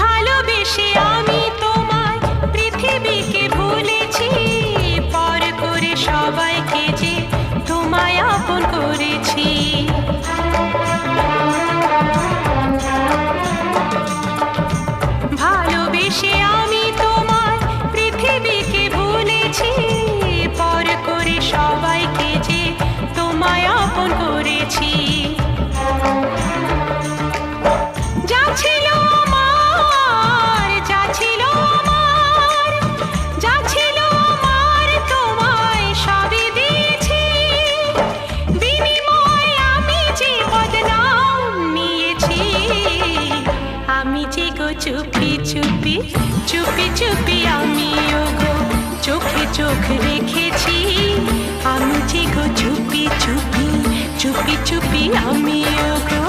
ভালোবেসে আমি তোমায় পৃথিবীকে ভুলেছি, পর করে সবাইকে যে তোমায় আপন করেছি। ভালোবেসে আমি তোমায় পৃথিবীকে ভুলেছি, পর করে সবাইকে যে তোমায় আপন করেছি। যা ছিল আমার, যা ছিল আমার, যা ছিল আমার তোমায় সবই দিয়েছি। বিনিময়ে আমি যে বদনাম নিয়েছি, আমি যে গো চুপি চুপি চুপি চুপি আমিও গো চোখে চোখ রেখেছি। আমি যে গো চুপি চুপি চুপি চুপি আমিও গো।